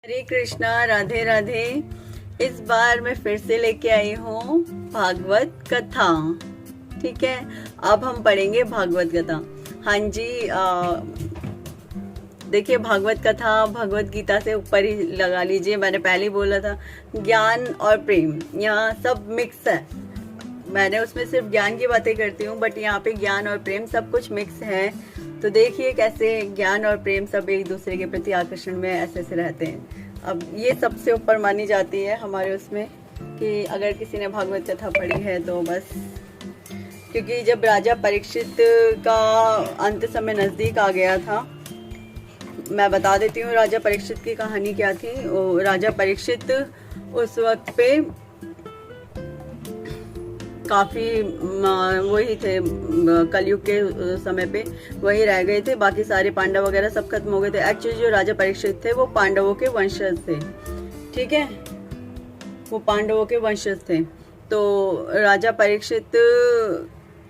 हरे कृष्णा, राधे राधे। इस बार मैं फिर से लेके आई हूँ भागवत कथा। ठीक है, अब हम पढ़ेंगे भागवत कथा। हाँ जी, देखिए भागवत कथा भगवत गीता से ऊपर ही लगा लीजिए। मैंने पहले ही बोला था, ज्ञान और प्रेम यहाँ सब मिक्स है। मैंने उसमें सिर्फ ज्ञान की बातें करती हूँ, बट यहाँ पे ज्ञान और प्रेम सब कुछ मिक्स है। तो देखिए कैसे ज्ञान और प्रेम सब एक दूसरे के प्रति आकर्षण में ऐसे ऐसे रहते हैं। अब ये सबसे ऊपर मानी जाती है हमारे उसमें, कि अगर किसी ने भागवत कथा पढ़ी है तो बस। क्योंकि जब राजा परीक्षित का अंत समय नज़दीक आ गया था, मैं बता देती हूँ राजा परीक्षित की कहानी क्या थी। राजा परीक्षित उस वक्त पे काफ़ी वही थे, कलयुग के समय पे वही रह गए थे। बाकी सारे पांडव वगैरह सब खत्म हो गए थे। एक्चुअली जो राजा परीक्षित थे वो पांडवों के वंशज थे। ठीक है, वो पांडवों के वंशज थे। तो राजा परीक्षित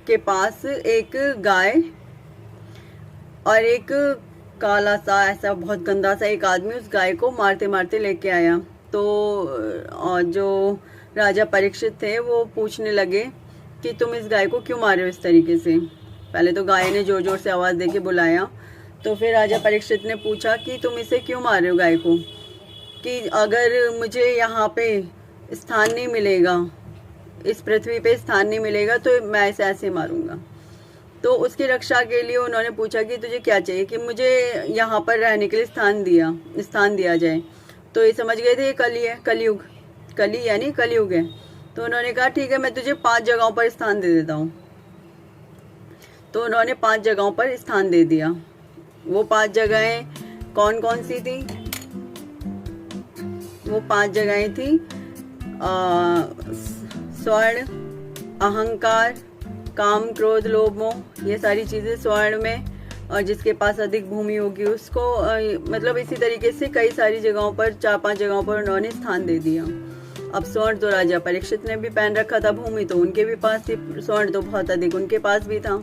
के पास एक गाय और एक काला सा ऐसा बहुत गंदा सा एक आदमी उस गाय को मारते मारते लेके आया। तो जो राजा परीक्षित थे वो पूछने लगे कि तुम इस गाय को क्यों मारे हो इस तरीके से। पहले तो गाय ने जोर जोर से आवाज़ देके बुलाया। तो फिर राजा परीक्षित ने पूछा कि तुम इसे क्यों मार रहे हो गाय को, कि अगर मुझे यहाँ पे स्थान नहीं मिलेगा, इस पृथ्वी पे स्थान नहीं मिलेगा तो मैं इसे ऐसे मारूंगा। तो उसकी रक्षा के लिए उन्होंने पूछा कि तुझे क्या चाहिए, कि मुझे यहाँ पर रहने के लिए स्थान दिया जाए। तो ये समझ गए थे ये कली है, कलयुग, कली यानी कलयुग है। तो उन्होंने कहा ठीक है, मैं तुझे 5 जगहों पर स्थान दे देता हूँ। तो उन्होंने 5 जगहों पर स्थान दे दिया। वो 5 जगहें कौन कौन सी थी? वो 5 जगहें थी स्वर्ण, अहंकार, काम, क्रोध, लोभ, मोह, ये सारी चीज़ें स्वर्ण में। और जिसके पास अधिक भूमि होगी उसको, मतलब इसी तरीके से कई सारी जगहों पर 4-5 जगहों पर उन्होंने स्थान दे दिया। अब स्वर्ण तो राजा परीक्षित ने भी पहन रखा था, भूमि तो उनके भी पास थी, स्वर्ण तो बहुत अधिक उनके पास भी था।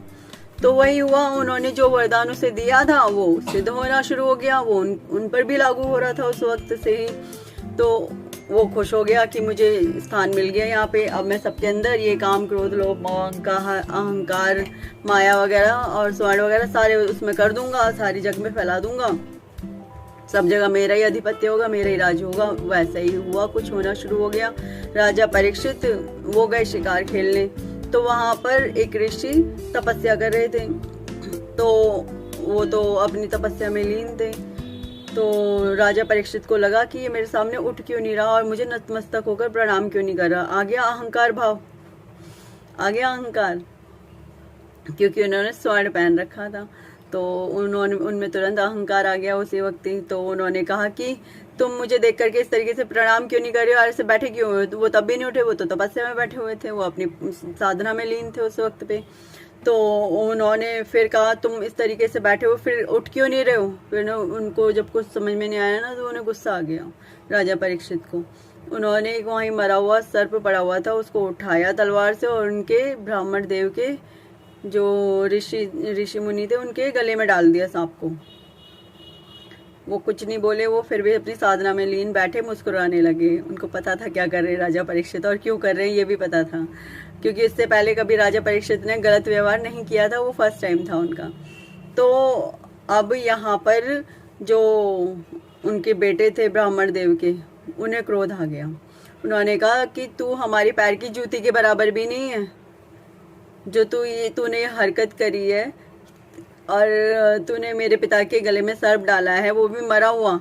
तो वही हुआ, उन्होंने जो वरदान उसे दिया था वो सिद्ध होना शुरू हो गया। वो उन पर भी लागू हो रहा था उस वक्त से ही। तो वो खुश हो गया कि मुझे स्थान मिल गया यहाँ पे। अब मैं सबके अंदर ये काम, क्रोध, लोभ, अहंकार, माया वगैरह और स्वर्ण वगैरह सारे उसमें कर दूंगा, सारी जग में फैला दूंगा। सब जगह मेरा ही अधिपत्य होगा, मेरा ही राज होगा। वैसा ही हुआ, कुछ होना शुरू हो गया। राजा परीक्षित वो गए शिकार खेलने। तो वहाँ पर एक ऋषि तपस्या कर रहे थे। तो वो तो अपनी तपस्या में लीन थे। तो राजा परीक्षित को लगा कि ये मेरे सामने उठ क्यों नहीं रहा और मुझे नतमस्तक होकर प्रणाम क्यों नहीं कर रहा। आ गया अहंकार भाव, आ गया अहंकार, क्योंकि उन्होंने स्वर्ण पहन रखा था। तो उन्होंने उनमें तुरंत अहंकार आ गया उसी वक्त ही। तो उन्होंने कहा कि तुम मुझे देख करके इस तरीके से प्रणाम क्यों नहीं कर रहे हो और ऐसे बैठे क्यों हुए। तो वो तब भी नहीं उठे, वो तो तपस्या में बैठे हुए थे, वो अपनी साधना में लीन थे उस वक्त पे। तो उन्होंने फिर कहा तुम इस तरीके से बैठे हो, फिर उठ क्यों नहीं रहे हो। फिर उनको जब कुछ समझ में नहीं आया ना, तो उन्हें गुस्सा आ गया राजा परीक्षित को। उन्होंने एक वहीं मरा हुआ सर्प पड़ा हुआ था, उसको उठाया तलवार से और उनके ब्राह्मण देव के जो ऋषि मुनि थे उनके गले में डाल दिया सांप को। वो कुछ नहीं बोले, वो फिर भी अपनी साधना में लीन बैठे, मुस्कुराने लगे। उनको पता था क्या कर रहे राजा परीक्षित और क्यों कर रहे हैं, ये भी पता था, क्योंकि इससे पहले कभी राजा परीक्षित ने गलत व्यवहार नहीं किया था, वो फर्स्ट टाइम था उनका। तो अब यहाँ पर जो उनके बेटे थे ब्राह्मण देव के, उन्हें क्रोध आ गया। उन्होंने कहा कि तू हमारी पैर की जूती के बराबर भी नहीं है, जो तूने ये हरकत करी है और तूने मेरे पिता के गले में सर्प डाला है, वो भी मरा हुआ।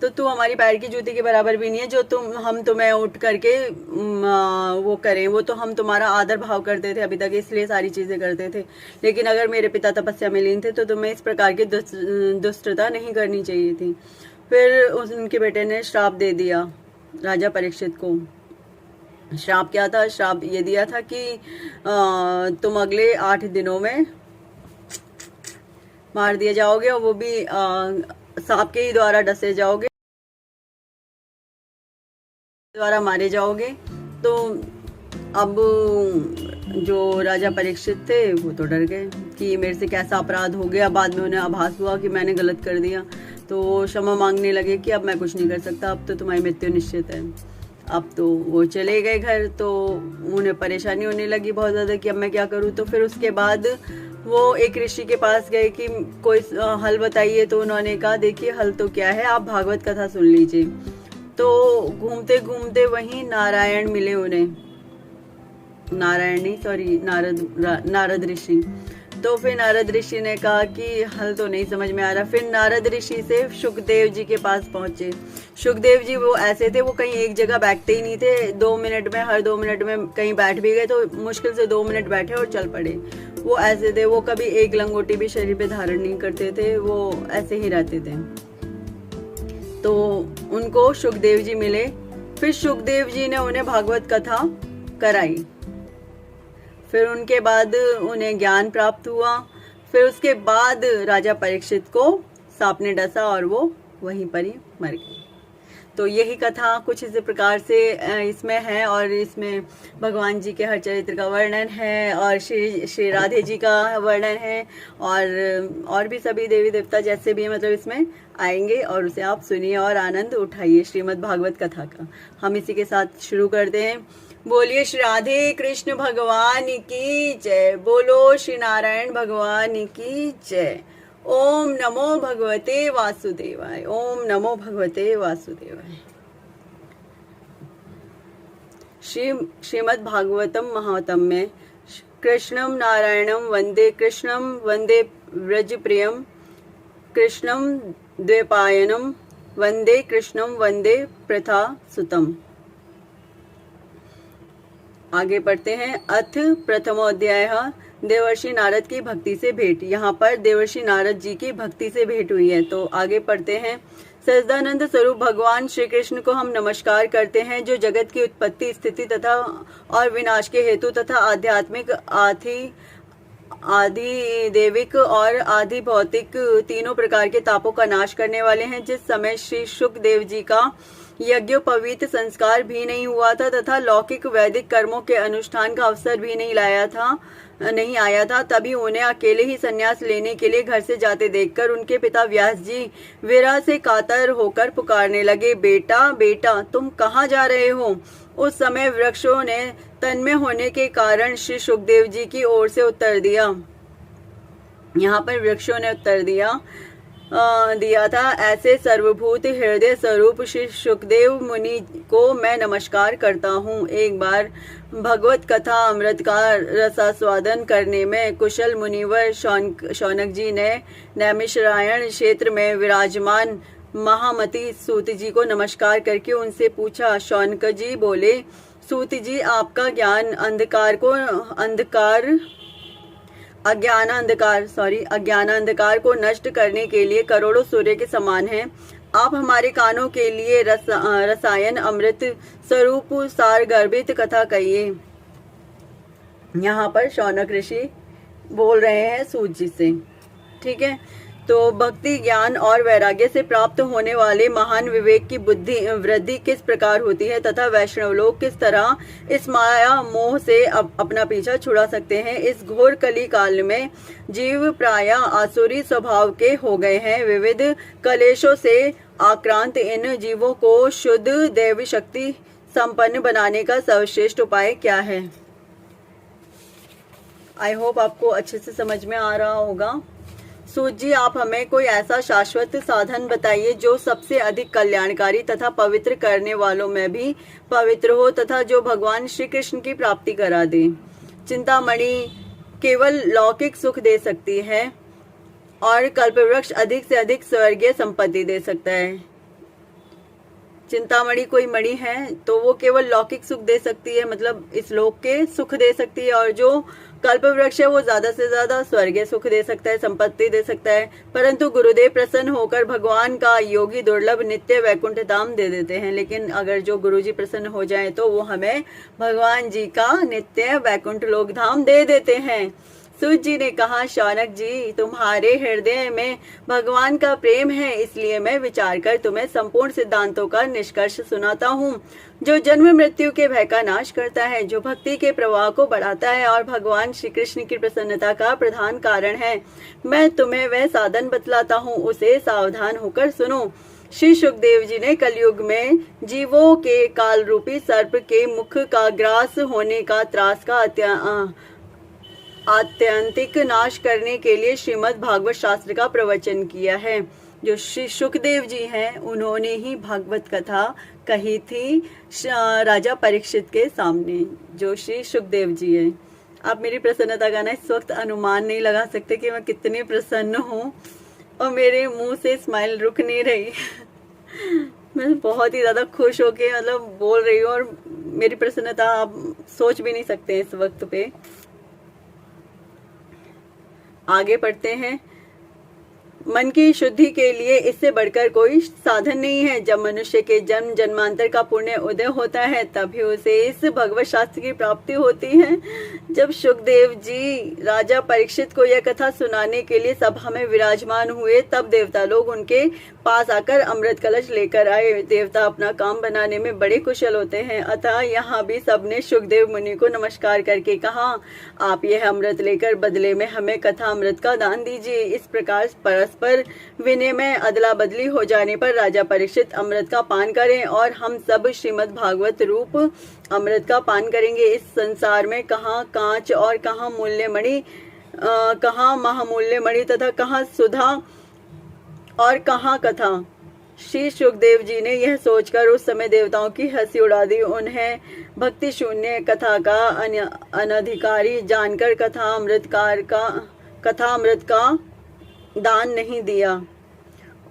तो तू हमारी पैर की जूती के बराबर भी नहीं है, जो हम तुम्हें उठ करके वो करें। वो तो हम तुम्हारा आदर भाव करते थे अभी तक, इसलिए सारी चीज़ें करते थे। लेकिन अगर मेरे पिता तपस्या में लीन थे तो तुम्हें इस प्रकार की दुष्टता नहीं करनी चाहिए थी। फिर उनके बेटे ने श्राप दे दिया राजा परीक्षित को। श्राप क्या था? श्राप ये दिया था कि तुम अगले 8 दिनों में मार दिए जाओगे, और वो भी सांप के ही द्वारा डसे जाओगे, द्वारा मारे जाओगे। तो अब जो राजा परीक्षित थे वो तो डर गए कि मेरे से कैसा अपराध हो गया। बाद में उन्हें आभास हुआ कि मैंने गलत कर दिया। तो क्षमा मांगने लगे कि अब मैं कुछ नहीं कर सकता, अब तो तुम्हारी मृत्यु निश्चित है। अब तो वो चले गए घर। तो उन्हें परेशानी होने लगी बहुत ज़्यादा कि अब मैं क्या करूँ। तो फिर उसके बाद वो एक ऋषि के पास गए कि कोई हल बताइए। तो उन्होंने कहा देखिए हल तो क्या है, आप भागवत कथा सुन लीजिए। तो घूमते घूमते वहीं नारायण मिले उन्हें, नारायण नहीं सॉरी नारद ऋषि। तो फिर नारद ऋषि ने कहा कि हल तो नहीं समझ में आ रहा। फिर नारद ऋषि से सुखदेव जी के पास पहुंचे। सुखदेव जी वो ऐसे थे, वो कहीं एक जगह बैठते ही नहीं थे। हर 2 मिनट में कहीं बैठ भी गए तो मुश्किल से 2 मिनट बैठे और चल पड़े। वो ऐसे थे, वो कभी एक लंगोटी भी शरीर पे धारण नहीं करते थे, वो ऐसे ही रहते थे। तो उनको सुखदेव जी मिले। फिर सुखदेव जी ने उन्हें भागवत कथा कराई। फिर उनके बाद उन्हें ज्ञान प्राप्त हुआ। फिर उसके बाद राजा परीक्षित को सांप ने डसा और वो वहीं पर ही मर गए। तो यही कथा कुछ इसी प्रकार से इसमें है, और इसमें भगवान जी के हर चरित्र का वर्णन है, और श्री राधे जी का वर्णन है, और भी सभी देवी देवता जैसे भी है मतलब इसमें आएंगे, और उसे आप सुनिए और आनंद उठाइए श्रीमद् भागवत कथा का। हम इसी के साथ शुरू करते हैं। बोलिए श्री राधे कृष्ण भगवान की जय, बोलो श्री नारायण भगवान की जय। ओम नमो भगवते वासुदेवाय, ओम नमो भगवते वासुदेवाय। श्रीमद् भागवतम महात्म्य में कृष्णम नारायणम वंदे, कृष्णम वंदे व्रज प्रियम, कृष्णम द्वैपायनम वंदे, कृष्णम वंदे प्रथा सुतम। आगे पढ़ते हैं। अथ प्रथमोध्याय देवर्षि नारद की भक्ति से भेंट। यहाँ पर देवर्षि नारद जी की भक्ति से भेंट हुई है। तो आगे पढ़ते हैं। सच्चिदानंद स्वरूप भगवान श्री कृष्ण को हम नमस्कार करते हैं, जो जगत की उत्पत्ति, स्थिति तथा और विनाश के हेतु तथा आध्यात्मिक, आदि देविक और आदि भौतिक तीनों प्रकार के तापों का नाश करने वाले हैं। जिस समय श्री सुखदेव जी का यज्ञोपवीत संस्कार भी नहीं हुआ था तथा लौकिक वैदिक कर्मों के अनुष्ठान का अवसर भी नहीं आया था, तभी उन्हें अकेले ही संन्यास लेने के लिए घर से जाते देखकर उनके पिता व्यास जी विरह से कातर होकर पुकारने लगे, बेटा बेटा तुम कहाँ जा रहे हो। उस समय वृक्षों ने तन्मय होने के कारण श्री सुखदेव जी की ओर से उत्तर दिया। यहाँ पर वृक्षों ने उत्तर दिया था, ऐसे सर्वभूत हृदय स्वरूप श्री सुखदेव मुनि को मैं नमस्कार करता हूँ। एक बार भगवत कथा अमृत का रसास्वादन करने में कुशल मुनिवर शौनक जी ने नैमिषारण्य क्षेत्र में विराजमान महामती सूत जी को नमस्कार करके उनसे पूछा। शौनक जी बोले, सूत जी आपका ज्ञान अज्ञान अंधकार को नष्ट करने के लिए करोड़ों सूर्य के समान है। आप हमारे कानों के लिए रसायन अमृत स्वरूप सार गर्भित कथा कहिए। यहाँ पर शौनक ऋषि बोल रहे हैं सूत जी से, ठीक है। तो भक्ति, ज्ञान और वैराग्य से प्राप्त होने वाले महान विवेक की वृद्धि किस प्रकार होती है तथा वैष्णव लोग किस तरह इस माया मोह से अपना पीछा छुड़ा सकते हैं। इस घोर कली काल में जीव प्राय आसुरी स्वभाव के हो गए हैं। विविध कलेशों से आक्रांत इन जीवों को शुद्ध दैवी शक्ति संपन्न बनाने का सर्वश्रेष्ठ उपाय क्या है। आई होप आपको अच्छे से समझ में आ रहा होगा। सूत जी, आप हमें कोई ऐसा शाश्वत साधन बताइए जो सबसे अधिक कल्याणकारी तथा पवित्र करने वालों में भी पवित्र हो तथा जो भगवान श्री कृष्ण की प्राप्ति करा दे। चिंतामणि केवल लौकिक सुख दे सकती है और कल्पवृक्ष अधिक से अधिक स्वर्गीय संपत्ति दे सकता है। चिंतामणि कोई मणि है तो वो केवल लौकिक सुख दे सकती है, मतलब इस लोक के सुख दे सकती है, और जो कल्प वृक्ष है वो ज्यादा से ज्यादा स्वर्गीय सुख दे सकता है, संपत्ति दे सकता है। परंतु गुरुदेव प्रसन्न होकर भगवान का योगी दुर्लभ नित्य वैकुंठ धाम दे देते हैं। लेकिन अगर जो गुरुजी प्रसन्न हो जाए तो वो हमें भगवान जी का नित्य वैकुंठ लोक धाम दे देते हैं। सूत जी ने कहा, शौनक जी, तुम्हारे हृदय में भगवान का प्रेम है, इसलिए मैं विचार कर तुम्हें संपूर्ण सिद्धांतों का निष्कर्ष सुनाता हूँ, जो जन्म मृत्यु के भय का नाश करता है, जो भक्ति के प्रवाह को बढ़ाता है और भगवान श्री कृष्ण की प्रसन्नता का प्रधान कारण है। मैं तुम्हें वह साधन बतलाता हूँ, उसे सावधान होकर सुनो। श्री सुखदेव जी ने कलयुग में जीवों के काल रूपी सर्प के मुख का ग्रास होने का त्रास का आत्यंतिक नाश करने के लिए श्रीमद् भागवत शास्त्र का प्रवचन किया है। जो श्री सुखदेव जी हैं, उन्होंने ही भागवत कथा कही थी राजा परीक्षित के सामने। जो श्री सुखदेव जी हैं, आप मेरी प्रसन्नता का ना इस वक्त अनुमान नहीं लगा सकते कि मैं कितनी प्रसन्न हूँ, और मेरे मुंह से स्माइल रुक नहीं रही। मैं बहुत ही ज़्यादा खुश होके मतलब बोल रही हूँ, और मेरी प्रसन्नता आप सोच भी नहीं सकते इस वक्त पे। आगे पढ़ते हैं। मन की शुद्धि के लिए इससे बढ़कर कोई साधन नहीं है। जब मनुष्य के जन्म जन्मांतर का पुण्य उदय होता है, तभी उसे इस भगवत शास्त्र की प्राप्ति होती है। जब सुखदेव जी राजा परीक्षित को यह कथा सुनाने के लिए सभा में विराजमान हुए, तब देवता लोग उनके पास आकर अमृत कलश लेकर आए। देवता अपना काम बनाने में बड़े कुशल होते हैं, अतः यहाँ भी सबने सुखदेव मुनि को नमस्कार करके कहा, आप यह अमृत लेकर बदले में हमें कथा अमृत का दान दीजिए। इस प्रकार परस्पर विनय में अदला बदली हो जाने पर राजा परीक्षित अमृत का पान करें, और हम सब श्रीमद् भागवत रूप अमृत का पान करेंगे। इस संसार में कहाँ कांच और कहाँ मूल्यमणि, कहाँ महामूल्य मणि तथा कहाँ सुधा और कहाँ कथा। श्री सुखदेव जी ने यह सोचकर उस समय देवताओं की हंसी उड़ा दी। उन्हें भक्ति शून्य कथा का अनधिकारी जानकर कथा अमृत का दान नहीं दिया।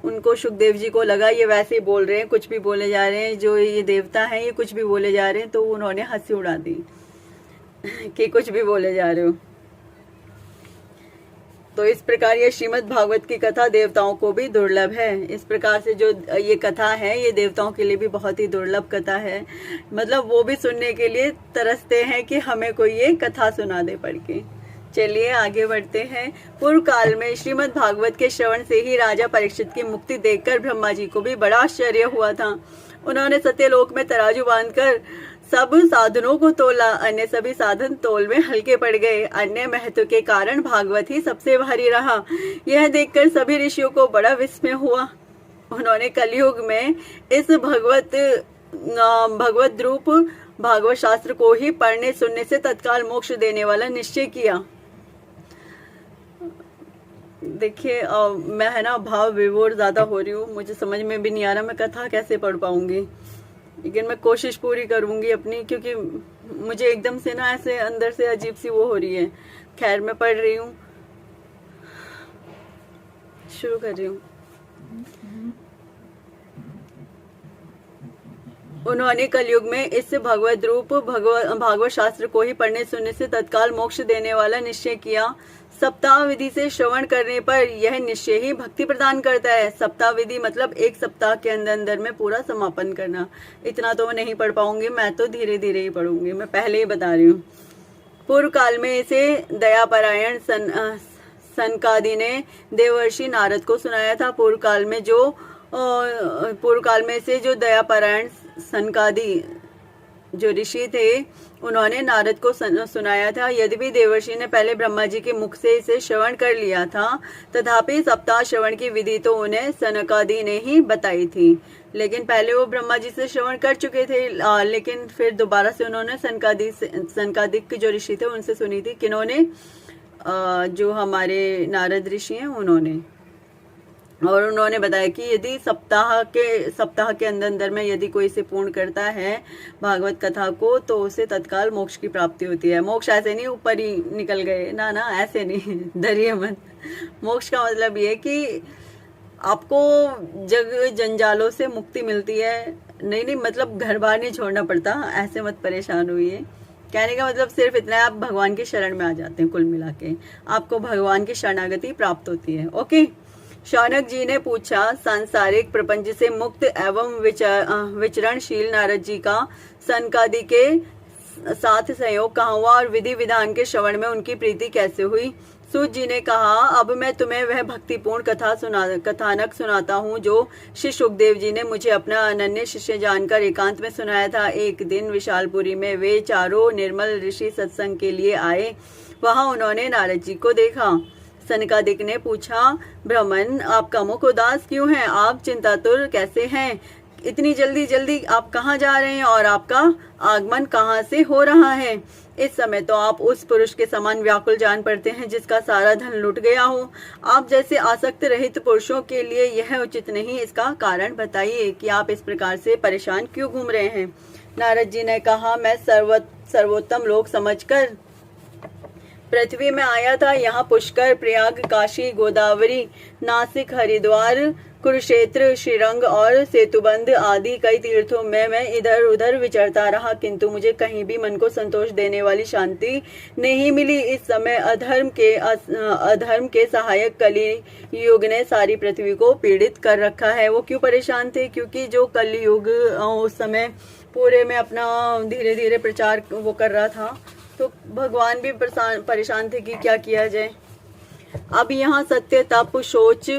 उनको सुखदेव जी को लगा ये वैसे ही बोल रहे हैं, कुछ भी बोले जा रहे हैं, जो ये देवता हैं ये कुछ भी बोले जा रहे हैं, तो उन्होंने हंसी उड़ा दी कि कुछ भी बोले जा रहे हो। तो इस प्रकार ये श्रीमद् भागवत की कथा देवताओं को भी दुर्लभ है। इस प्रकार से जो ये कथा है, ये देवताओं के लिए भी बहुत ही दुर्लभ कथा है। मतलब वो भी सुनने के लिए तरसते हैं कि हमें कोई ये कथा सुना दे पढ़ के। चलिए आगे बढ़ते हैं। पूर्व काल में श्रीमद् भागवत के श्रवण से ही राजा परीक्षित की मुक्ति देखकर ब्रह्मा जी को भी बड़ा आश्चर्य हुआ था। उन्होंने सत्यलोक में तराजू बांधकर सब साधनों को तोला, अन्य सभी साधन तोल में हल्के पड़ गए। अन्य महत्व के कारण भागवत ही सबसे भारी रहा। यह देखकर सभी ऋषियों को बड़ा विस्मय हुआ। उन्होंने कलयुग में इस भगवत रूप भागवत शास्त्र को ही पढ़ने सुनने से तत्काल मोक्ष देने वाला निश्चय किया। देखिए मैं है ना भाव विभोर ज्यादा हो रही हूँ, मुझे समझ में भी नहीं आ रहा मैं कथा कैसे पढ़ पाऊंगी, लेकिन मैं कोशिश पूरी करूंगी अपनी, क्योंकि मुझे एकदम से ना ऐसे अंदर से अजीब सी वो हो रही है। खैर मैं पढ़ रही हूँ, शुरू कर रही हूँ। उन्होंने कलयुग में इस भगवत रूप भागवत शास्त्र को ही पढ़ने सुनने से तत्काल मोक्ष देने वाला निश्चय किया। सप्ताह विधि से श्रवण करने पर यह निश्चय ही भक्ति प्रदान करता है। सप्ताह विधि मतलब एक सप्ताह के अंदर में पूरा समापन करना। इतना तो मैं नहीं पढ़ पाऊंगी, मैं तो धीरे धीरे ही पढ़ूंगी, मैं पहले ही बता रही हूँ। पूर्व काल में इसे दयापरायण सनकादि ने देवर्षि नारद को सुनाया था। पूर्व काल में से जो दयापरायण सनकादि जो ऋषि थे, उन्होंने नारद को सुनाया था। यद्यपि देवर्षि ने पहले ब्रह्मा जी के मुख से इसे श्रवण कर लिया था, तथापि सप्ताह श्रवण की विधि तो उन्हें सनकादि ने ही बताई थी। लेकिन पहले वो ब्रह्मा जी से श्रवण कर चुके थे, लेकिन फिर दोबारा से उन्होंने सनकादिक जो ऋषि थे उनसे सुनी थी। किन्होंने? जो हमारे नारद ऋषि हैं उन्होंने। और उन्होंने बताया कि यदि सप्ताह के अंदर में यदि कोई इसे पूर्ण करता है भागवत कथा को, तो उसे तत्काल मोक्ष की प्राप्ति होती है। मोक्ष ऐसे नहीं ऊपर ही निकल गए, ना ऐसे नहीं, डरिए मत। मोक्ष का मतलब ये कि आपको जग जंजालों से मुक्ति मिलती है। नहीं मतलब घर बार नहीं छोड़ना पड़ता, ऐसे मत परेशान हुई। कहने का मतलब सिर्फ इतना है, आप भगवान की शरण में आ जाते हैं। कुल मिला के आपको भगवान की शरणागति प्राप्त होती है। ओके। शौनक जी ने पूछा, सांसारिक प्रपंच से मुक्त एवं विचरणशील नारद जी का सनकादि के साथ सहयोग कहाँ हुआ और विधि विधान के श्रवण में उनकी प्रीति कैसे हुई। सूत जी ने कहा, अब मैं तुम्हें वह भक्तिपूर्ण कथानक सुनाता हूँ जो श्री सुखदेव जी ने मुझे अपना अनन्य शिष्य जानकर एकांत में सुनाया था। एक दिन विशालपुरी में वे चारों निर्मल ऋषि सत्संग के लिए आए। वहां उन्होंने नारद जी को देखा। सनकादिक ने पूछा, ब्राह्मण, आप कामुक उदास क्यों हैं? आप चिंतातुर कैसे हैं? इतनी जल्दी आप कहाँ जा रहे हैं और आपका आगमन कहाँ से हो रहा है? इस समय तो आप उस पुरुष के समान व्याकुल जान पड़ते हैं जिसका सारा धन लुट गया हो। आप जैसे आसक्त रहित पुरुषों के लिए यह उचित नहीं। इसका कारण बताइए कि आप इस प्रकार से परेशान क्यों घूम रहे हैं। नारद जी ने कहा, मैं सर्वोत्तम लोक समझकर पृथ्वी में आया था। यहाँ पुष्कर, प्रयाग, काशी, गोदावरी, नासिक, हरिद्वार, कुरुक्षेत्र, श्रीरंग और सेतुबंध आदि कई तीर्थों में मैं इधर उधर विचरता रहा, किंतु मुझे कहीं भी मन को संतोष देने वाली शांति नहीं मिली। इस समय अधर्म के सहायक कली युग ने सारी पृथ्वी को पीड़ित कर रखा है। वो क्यों परेशान थे? क्योंकि जो कली युग उस समय पूरे में अपना धीरे धीरे प्रचार वो कर रहा था, तो भगवान भी परेशान थे कि क्या किया जाए। अब यहाँ सत्य, तप, शौच,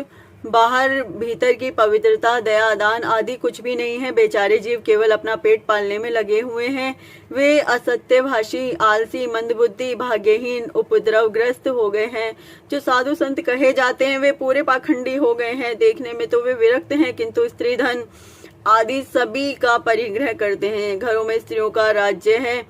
बाहर भीतर की पवित्रता, दया, दान आदि कुछ भी नहीं है। बेचारे जीव केवल अपना पेट पालने में लगे हुए हैं। वे असत्यभाषी, आलसी, मंदबुद्धि, भाग्यहीन, उपद्रवग्रस्त हो गए हैं। जो साधु संत कहे जाते हैं वे पूरे पाखंडी हो गए हैं। देखने में तो वे विरक्त हैं, किंतु स्त्री धन आदि सभी का परिग्रह करते हैं। घरों में स्त्रियों का राज्य है।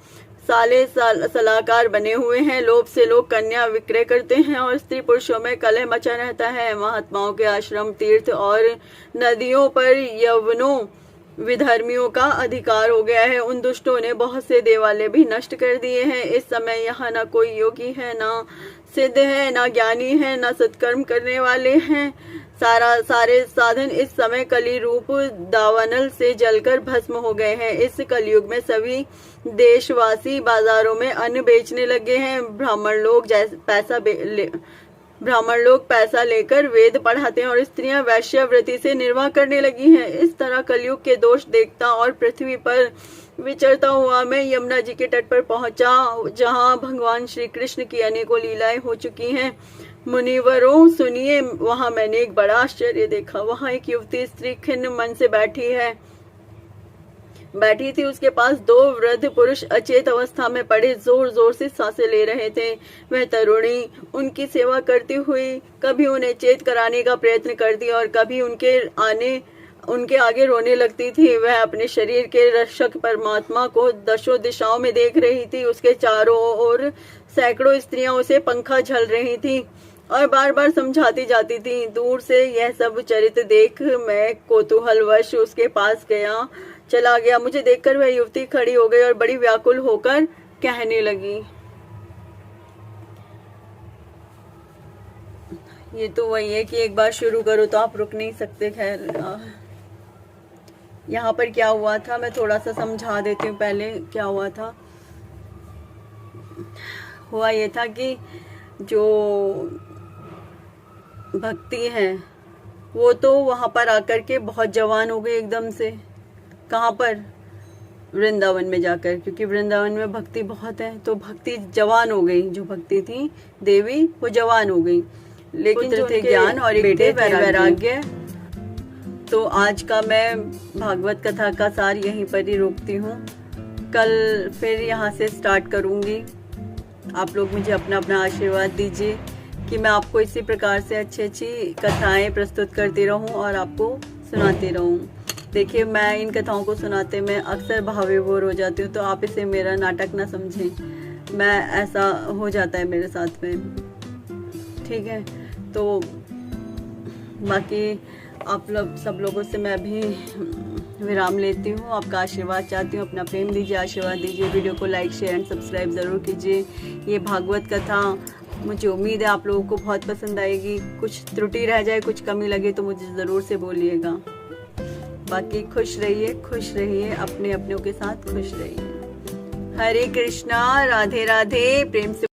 सलाहकार बने हुए हैं। लोभ से लोग कन्या विक्रय करते हैं और स्त्री पुरुषों में कलह मचा रहता है। महात्माओं के आश्रम, तीर्थ और नदियों पर यवनों विधर्मियों का अधिकार हो गया है। उन दुष्टों ने बहुत से देवालय भी नष्ट कर दिए हैं। इस समय यहाँ न कोई योगी है, न सिद्ध है, न ज्ञानी है, न सत्कर्म करने वाले हैं। सारे साधन इस समय कली रूप दावानल से जलकर भस्म हो गए हैं। इस कलयुग में सभी देशवासी बाजारों में अन्न बेचने लगे हैं। ब्राह्मण लोग पैसा लेकर वेद पढ़ाते हैं और स्त्रियां वैश्यावृत्ति से निर्वाह करने लगी हैं। इस तरह कलयुग के दोष देखता और पृथ्वी पर विचरता हुआ मैं यमुना जी के तट पर पहुंचा, जहां भगवान श्री कृष्ण की अनेकों लीलाएं हो चुकी हैं। मुनिवरों सुनिए, वहां मैंने एक बड़ा आश्चर्य देखा। वहां एक युवती स्त्री खिन्न मन से बैठी थी। उसके पास दो वृद्ध पुरुष अचेत अवस्था में पड़े जोर जोर से सांसें ले रहे थे। वह तरुणी उनकी सेवा करती हुई कभी उन्हें चेत कराने का प्रयत्न करती और कभी उनके आगे रोने लगती थी। वह अपने शरीर के रक्षक परमात्मा को दशों दिशाओं में देख रही थी। उसके चारों ओर सैकड़ों स्त्रियां उसे पंखा झल रही थी और बार बार समझाती जाती थी। दूर से यह सब चरित्र देख मैं कौतूहलवश उसके पास चला गया। मुझे देखकर वह युवती खड़ी हो गई और बड़ी व्याकुल होकर कहने लगी, ये तो वही है कि एक बार शुरू करो तो आप रुक नहीं सकते। खैर, यहाँ पर क्या हुआ था मैं थोड़ा सा समझा देती हूँ। पहले क्या हुआ था, हुआ ये था कि जो भक्ति है वो तो वहाँ पर आकर के बहुत जवान हो गई एकदम से। कहाँ पर? वृंदावन में जाकर, क्योंकि वृंदावन में भक्ति बहुत है तो भक्ति जवान हो गई। जो भक्ति थी देवी वो जवान हो गई, लेकिन जो थे ज्ञान और बेटे वैराग्य। तो आज का मैं भागवत कथा का सार यहीं पर ही रोकती हूँ। कल फिर यहाँ से स्टार्ट करूँगी। आप लोग मुझे अपना अपना आशीर्वाद दीजिए कि मैं आपको इसी प्रकार से अच्छी कथाएं प्रस्तुत करती रहूं और आपको सुनाती रहूं। देखिए, मैं इन कथाओं को सुनाते में अक्सर भाव विभोर हो जाती हूँ, तो आप इसे मेरा नाटक ना समझें। मैं ऐसा हो जाता है मेरे साथ में, ठीक है। तो बाकी आप लोग सब लोगों से मैं अभी विराम लेती हूँ। आपका आशीर्वाद चाहती हूँ, अपना प्रेम दीजिए, आशीर्वाद दीजिए। वीडियो को लाइक, शेयर एंड सब्सक्राइब ज़रूर कीजिए। ये भागवत कथा मुझे उम्मीद है आप लोगों को बहुत पसंद आएगी। कुछ त्रुटि रह जाए, कुछ कमी लगे तो मुझे ज़रूर से बोलिएगा। बाकी खुश रहिए, अपने अपनों के साथ खुश रहिए। हरे कृष्णा, राधे राधे। प्रेम से